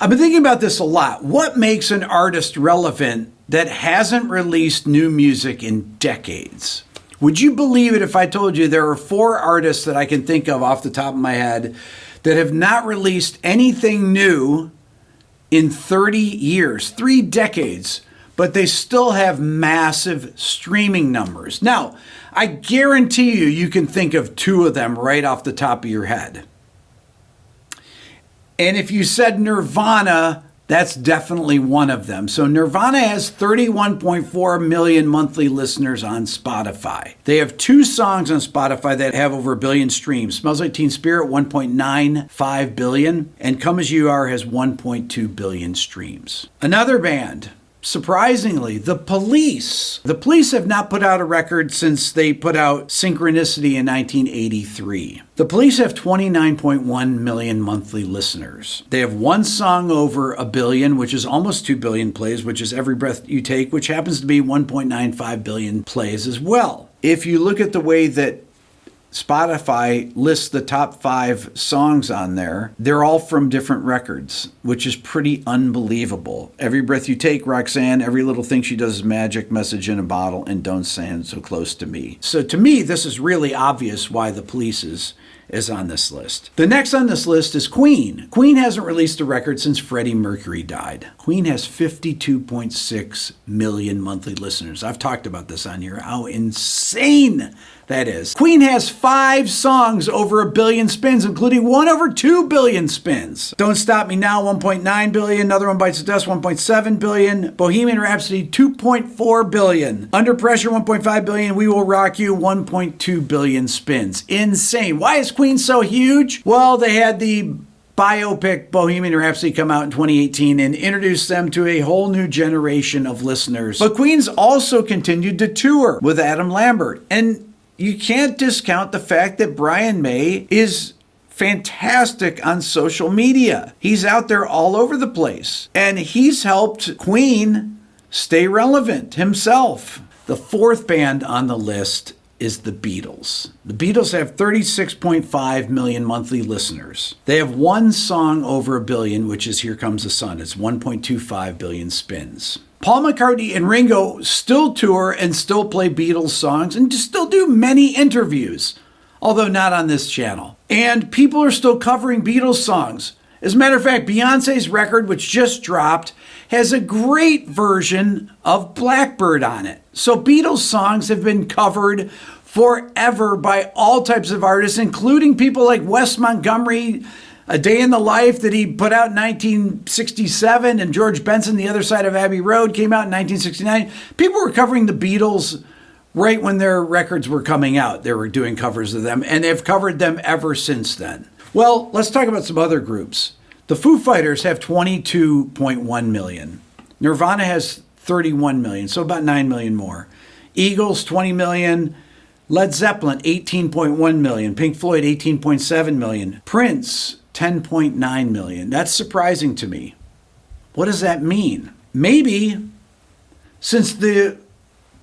I've been thinking about this a lot. What makes an artist relevant that hasn't released new music in decades? Would you believe it if I told you there are 4 artists that I can think of off the top of my head that have not released anything new in 30 years, 3 decades, but they still have massive streaming numbers? Now, I guarantee you can think of 2 of them right off the top of your head. And if you said Nirvana, that's definitely one of them. So Nirvana has 31.4 million monthly listeners on Spotify. They have 2 songs on Spotify that have over 1 billion streams. Smells Like Teen Spirit, 1.95 billion. And Come As You Are has 1.2 billion streams. Another band, surprisingly, The Police. The Police have not put out a record since they put out Synchronicity in 1983. The Police have 29.1 million monthly listeners. They have 1 song over 1 billion, which is almost 2 billion plays, which is Every Breath You Take, which happens to be 1.95 billion plays as well. If you look at the way that Spotify lists the top 5 songs on there, they're all from different records, which is pretty unbelievable. Every Breath You Take, Roxanne, Every Little Thing She Does Is Magic, Message in a Bottle, and Don't Stand So Close to Me. So to me, this is really obvious why The Police is on this list. The next on this list is Queen. Queen hasn't released a record since Freddie Mercury died. Queen has 52.6 million monthly listeners. I've talked about this on here, how insane that is. Queen has 5 songs over 1 billion spins, including 1 over 2 billion spins. Don't Stop Me Now, 1.9 billion. Another One Bites the Dust, 1.7 billion. Bohemian Rhapsody, 2.4 billion. Under Pressure, 1.5 billion. We Will Rock You, 1.2 billion spins. Insane. Why is Queen so huge? Well, they had the biopic Bohemian Rhapsody come out in 2018 and introduced them to a whole new generation of listeners. But Queen's also continued to tour with Adam Lambert. And you can't discount the fact that Brian May is fantastic on social media. He's out there all over the place. And he's helped Queen stay relevant himself. The 4th band on the list is the Beatles. The Beatles have 36.5 million monthly listeners. They have 1 song over 1 billion, which is Here Comes the Sun. It's 1.25 billion spins. Paul McCartney and Ringo still tour and still play Beatles songs and still do many interviews, although not on this channel. And people are still covering Beatles songs. As a matter of fact, Beyonce's record, which just dropped, has a great version of Blackbird on it. So Beatles songs have been covered forever by all types of artists, including people like Wes Montgomery, A Day in the Life that he put out in 1967, and George Benson, The Other Side of Abbey Road, came out in 1969. People were covering the Beatles right when their records were coming out. They were doing covers of them, and they've covered them ever since then. Well, let's talk about some other groups. The Foo Fighters have 22.1 million. Nirvana has 31 million, so about 9 million more. Eagles, 20 million. Led Zeppelin, 18.1 million. Pink Floyd, 18.7 million. Prince, 10.9 million. That's surprising to me. What does that mean? Maybe since the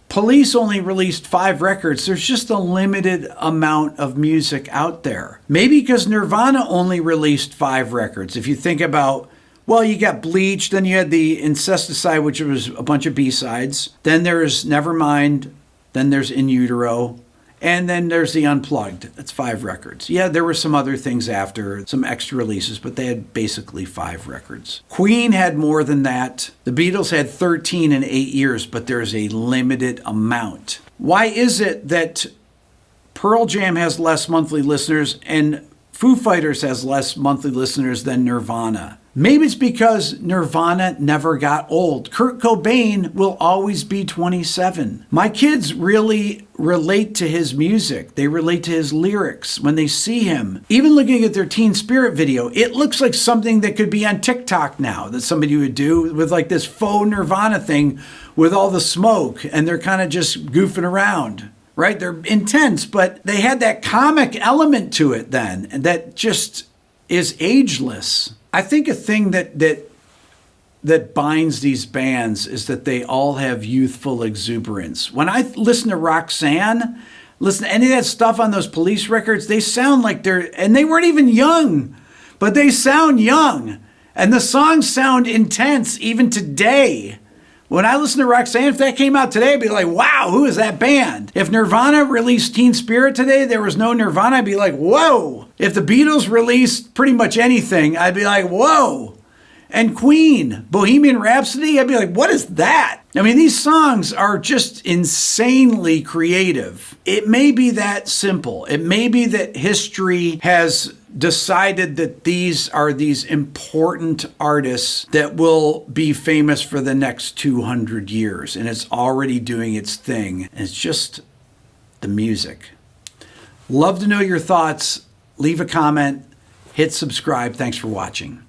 Police only released 5 records, there's just a limited amount of music out there. Maybe because Nirvana only released 5 records. If you think about, well, you got Bleach, then you had the Incesticide, which was a bunch of B-sides. Then there's Nevermind, then there's In Utero, and then there's the Unplugged. That's 5 records. Yeah, there were some other things after, some extra releases, but they had basically 5 records. Queen had more than that. The Beatles had 13 in 8 years, but there's a limited amount. Why is it that Pearl Jam has less monthly listeners and Foo Fighters has less monthly listeners than Nirvana? Maybe it's because Nirvana never got old. Kurt Cobain will always be 27. My kids really relate to his music. They relate to his lyrics when they see him. Even looking at their Teen Spirit video, it looks like something that could be on TikTok now, that somebody would do with like this faux Nirvana thing with all the smoke, and they're kind of just goofing around. Right? They're intense, but they had that comic element to it then, and that just is ageless. I think a thing that binds these bands is that they all have youthful exuberance. When I listen to Roxanne, listen to any of that stuff on those Police records, they sound like and they weren't even young, but they sound young. And the songs sound intense even today. When I listen to Roxanne, if that came out today, I'd be like, wow, who is that band? If Nirvana released Teen Spirit today, there was no Nirvana, I'd be like, whoa. If the Beatles released pretty much anything, I'd be like, whoa. And Queen, Bohemian Rhapsody, I'd be like, what is that? I mean, these songs are just insanely creative. It may be that simple. It may be that history has decided that these are these important artists that will be famous for the next 200 years. And it's already doing its thing. And it's just the music. Love to know your thoughts. Leave a comment. Hit subscribe. Thanks for watching.